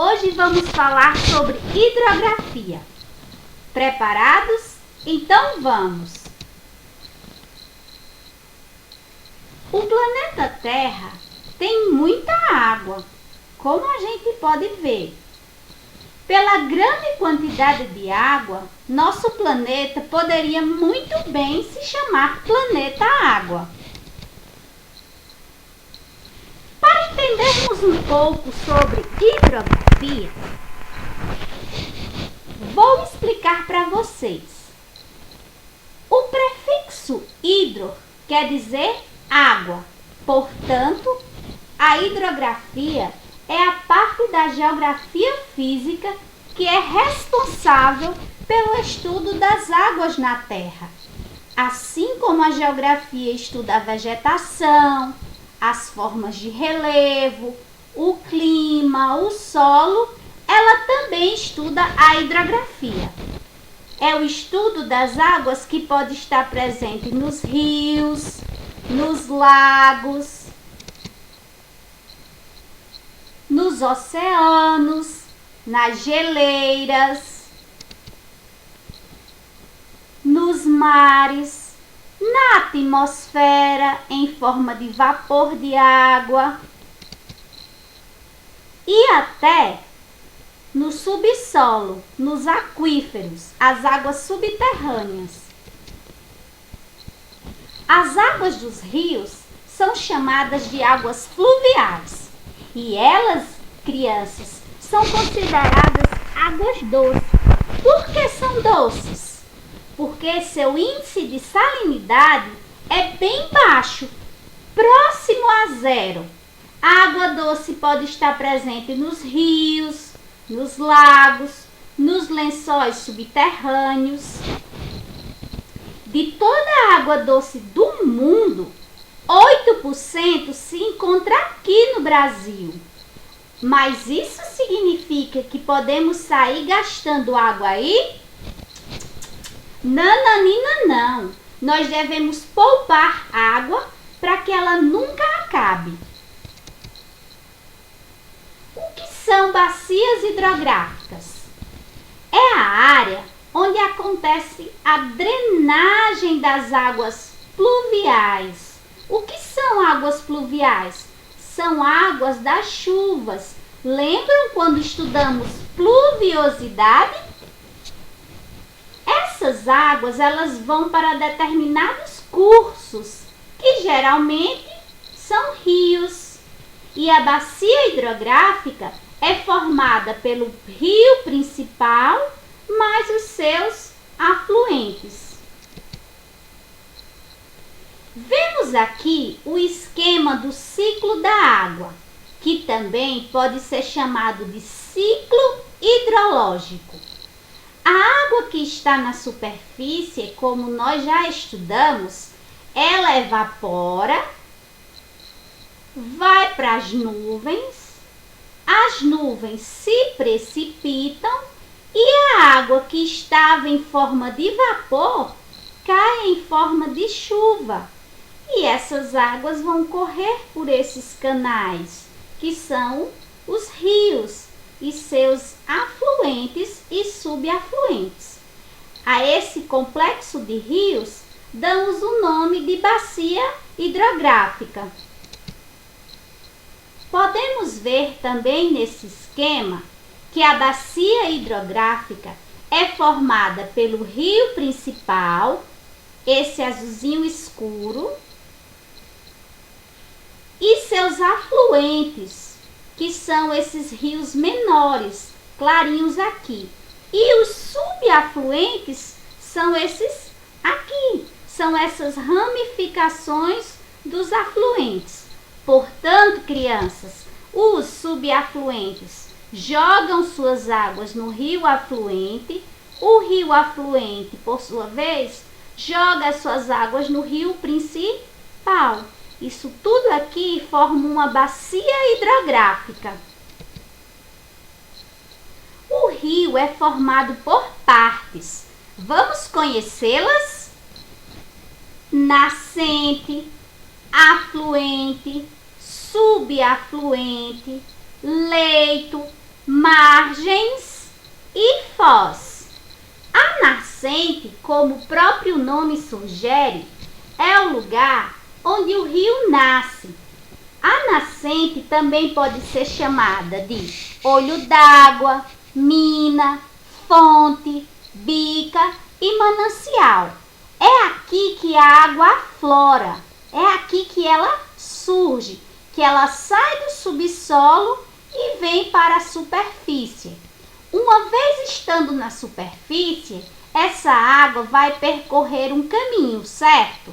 Hoje vamos falar sobre hidrografia. Preparados? Então vamos! O planeta Terra tem muita água, como a gente pode ver. Pela grande quantidade de água, nosso planeta poderia muito bem se chamar planeta Água. Para entendermos um pouco sobre hidrografia, vou explicar para vocês. O prefixo hidro quer dizer água, portanto, a hidrografia é a parte da geografia física que é responsável pelo estudo das águas na Terra. Assim como a geografia estuda a vegetação, as formas de relevo, o clima, o solo, ela também estuda a hidrografia. É o estudo das águas que pode estar presente nos rios, nos lagos, nos oceanos, nas geleiras, nos mares, na atmosfera em forma de vapor de água e até no subsolo, nos aquíferos, as águas subterrâneas. As águas dos rios são chamadas de águas fluviais e elas, crianças, são consideradas águas doces. Por que são doces? Porque seu índice de salinidade é bem baixo, próximo a zero. A água doce pode estar presente nos rios, nos lagos, nos lençóis subterrâneos. De toda a água doce do mundo, 8% se encontra aqui no Brasil. Mas isso significa que podemos sair gastando água aí? Nananina não. Nós devemos poupar água para que ela nunca acabe. O que são bacias hidrográficas? É a área onde acontece a drenagem das águas pluviais. O que são águas pluviais? São águas das chuvas. Lembram quando estudamos pluviosidade? Essas águas, elas vão para determinados cursos, que geralmente são rios. E a bacia hidrográfica é formada pelo rio principal, mais os seus afluentes. Vemos aqui o esquema do ciclo da água, que também pode ser chamado de ciclo hidrológico. A água que está na superfície, como nós já estudamos, ela evapora, vai para as nuvens se precipitam e a água que estava em forma de vapor cai em forma de chuva. E essas águas vão correr por esses canais, que são os rios e seus afluentes e subafluentes. A esse complexo de rios damos o nome de bacia hidrográfica. Podemos ver também nesse esquema que a bacia hidrográfica é formada pelo rio principal, esse azulzinho escuro, e seus afluentes, que são esses rios menores, clarinhos aqui. E os subafluentes são esses aqui, são essas ramificações dos afluentes. Portanto, crianças, os subafluentes jogam suas águas no rio afluente, o rio afluente, por sua vez, joga suas águas no rio principal. Isso tudo aqui forma uma bacia hidrográfica. O rio é formado por partes. Vamos conhecê-las? Nascente, afluente, subafluente, leito, margens e foz. A nascente, como o próprio nome sugere, é o lugar onde o rio nasce. A nascente também pode ser chamada de olho d'água, mina, fonte, bica e manancial. É aqui que a água aflora, é aqui que ela surge, que ela sai do subsolo e vem para a superfície. Uma vez estando na superfície, essa água vai percorrer um caminho, certo?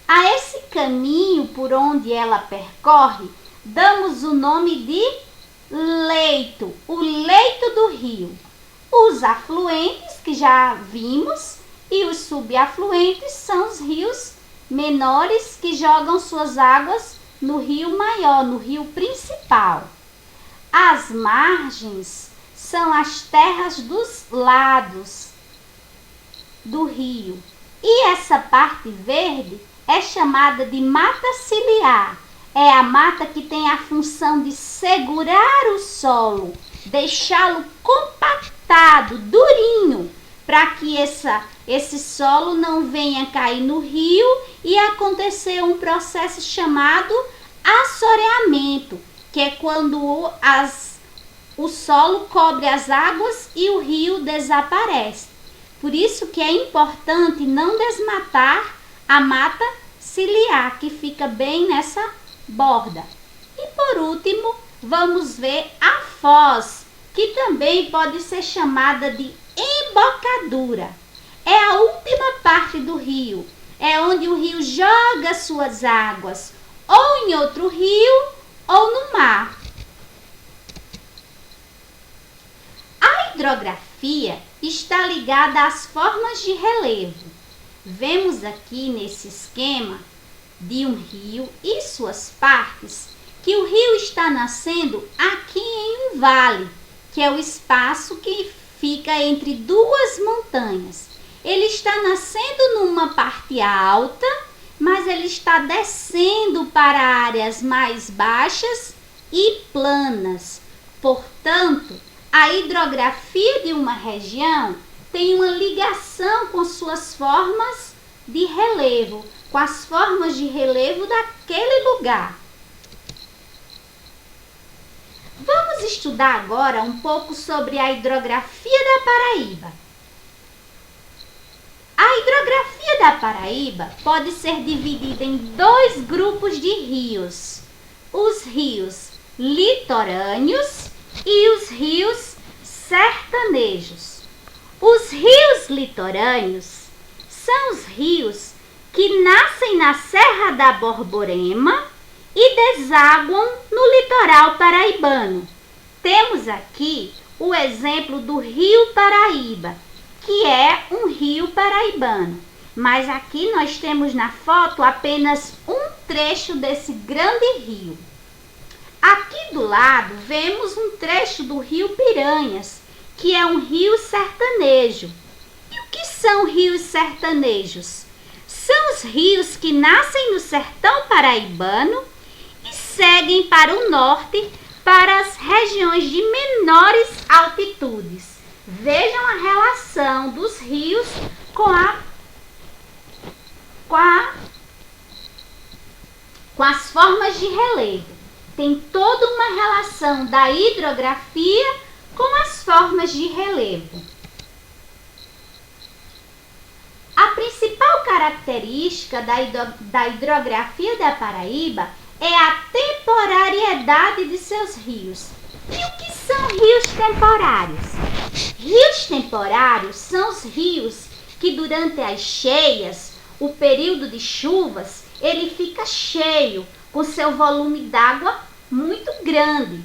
A esse caminho por onde ela percorre, damos o nome de leito, o leito do rio. Os afluentes, que já vimos, e os subafluentes são os rios menores que jogam suas águas no rio maior, no rio principal. As margens são as terras dos lados do rio. E essa parte verde é chamada de mata ciliar. É a mata que tem a função de segurar o solo, deixá-lo compactado, durinho, para que esse solo não venha cair no rio e acontecer um processo chamado assoreamento, que é quando o solo cobre as águas e o rio desaparece. Por isso que é importante não desmatar a mata ciliar, que fica bem nessa borda. E por último, vamos ver a foz, que também pode ser chamada de embocadura. É a última parte do rio, é onde o rio joga suas águas, ou em outro rio ou no mar. A hidrografia está ligada às formas de relevo. Vemos aqui nesse esquema de um rio e suas partes que o rio está nascendo aqui em um vale, que é o espaço que fica entre duas montanhas. Ele está nascendo numa parte alta, mas ele está descendo para áreas mais baixas e planas. Portanto, a hidrografia de uma região tem uma ligação com suas formas de relevo, com as formas de relevo daquele lugar. Vamos estudar agora um pouco sobre a hidrografia da Paraíba. A hidrografia da Paraíba pode ser dividida em dois grupos de rios: os rios litorâneos e os rios sertanejos. Os rios litorâneos são os rios que nascem na Serra da Borborema e desaguam no litoral paraibano. Temos aqui o exemplo do Rio Paraíba, que é um rio paraibano. Mas aqui nós temos na foto apenas um trecho desse grande rio. Aqui do lado vemos um trecho do Rio Piranhas, que é um rio sertanejo. E o que são rios sertanejos? São os rios que nascem no sertão paraibano e seguem para o norte, para as regiões de menores altitudes. Vejam a relação dos rios com as formas de relevo. Tem toda uma relação da hidrografia com as formas de relevo. A principal característica da hidrografia da Paraíba é a temporariedade de seus rios. E o que são rios temporários? Rios temporários são os rios que durante as cheias, o período de chuvas, ele fica cheio, com seu volume d'água muito grande.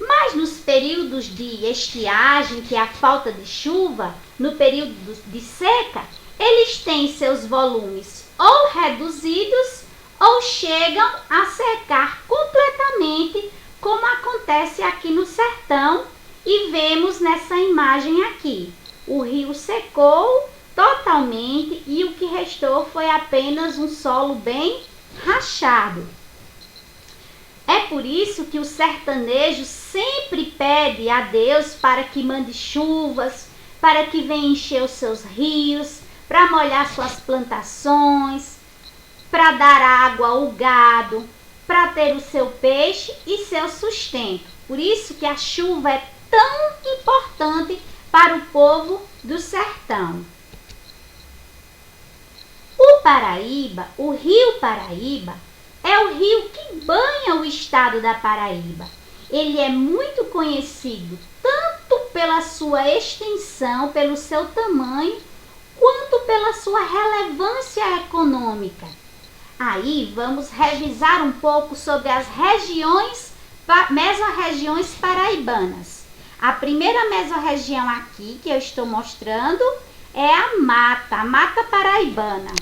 Mas nos períodos de estiagem, que é a falta de chuva, no período de seca, eles têm seus volumes ou reduzidos ou chegam a secar completamente, como acontece aqui no sertão, e vemos nessa imagem aqui. O rio secou totalmente e o que restou foi apenas um solo bem rachado. É por isso que o sertanejo sempre pede a Deus para que mande chuvas, para que venha encher os seus rios, para molhar suas plantações, para dar água ao gado, para ter o seu peixe e seu sustento. Por isso que a chuva é tão importante para o povo do sertão. O Paraíba, o rio Paraíba, é o rio que banha o estado da Paraíba. Ele é muito conhecido tanto pela sua extensão, pelo seu tamanho, quanto pela sua relevância econômica. Aí vamos revisar um pouco sobre as mesorregiões paraibanas. A primeira mesorregião aqui que eu estou mostrando é a Mata Paraibana.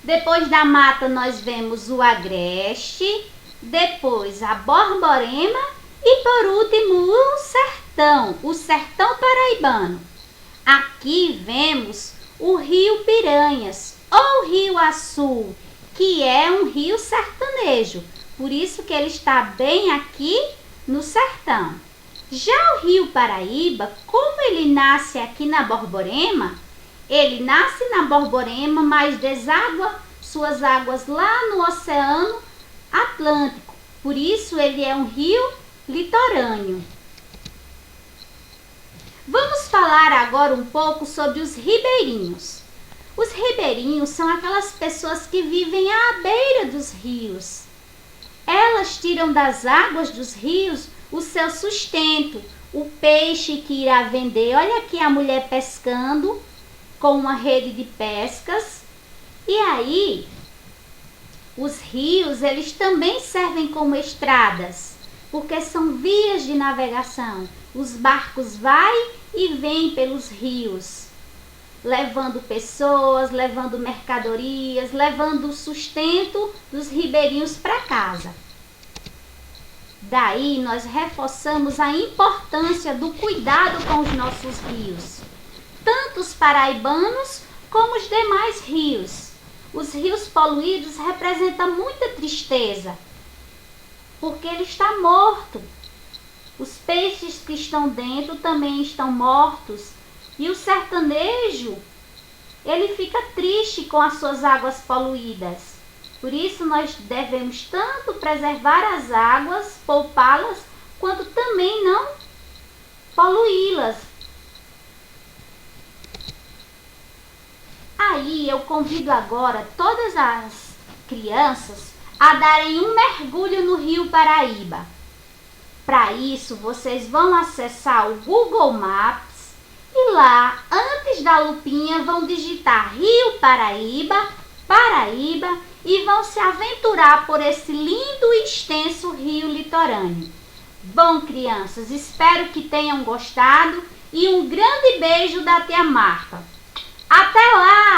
Depois da mata nós vemos o Agreste, depois a Borborema e por último o Sertão Paraibano. Aqui vemos o Rio Piranhas ou Rio Açu, que é um rio sertanejo, por isso que ele está bem aqui no sertão. Já o Rio Paraíba, como ele nasce aqui na Borborema, ele nasce na Borborema, mas deságua suas águas lá no Oceano Atlântico. Por isso ele é um rio litorâneo. Vamos falar agora um pouco sobre os ribeirinhos. Os ribeirinhos são aquelas pessoas que vivem à beira dos rios. Elas tiram das águas dos rios o seu sustento, o peixe que irá vender. Olha aqui a mulher pescando com uma rede de pescas. E aí, os rios, eles também servem como estradas, porque são vias de navegação. Os barcos vão e vêm pelos rios, levando pessoas, levando mercadorias, levando o sustento dos ribeirinhos para casa. Daí nós reforçamos a importância do cuidado com os nossos rios, tanto os paraibanos como os demais rios. Os rios poluídos representam muita tristeza, porque ele está morto. Os peixes que estão dentro também estão mortos. E o sertanejo, ele fica triste com as suas águas poluídas. Por isso nós devemos tanto preservar as águas, poupá-las, quanto também não poluí-las. Aí eu convido agora todas as crianças a darem um mergulho no Rio Paraíba. Para isso, vocês vão acessar o Google Maps e lá, antes da lupinha, vão digitar Rio Paraíba, Paraíba e vão se aventurar por esse lindo e extenso rio litorâneo. Bom, crianças, espero que tenham gostado e um grande beijo da tia Marta. Até lá!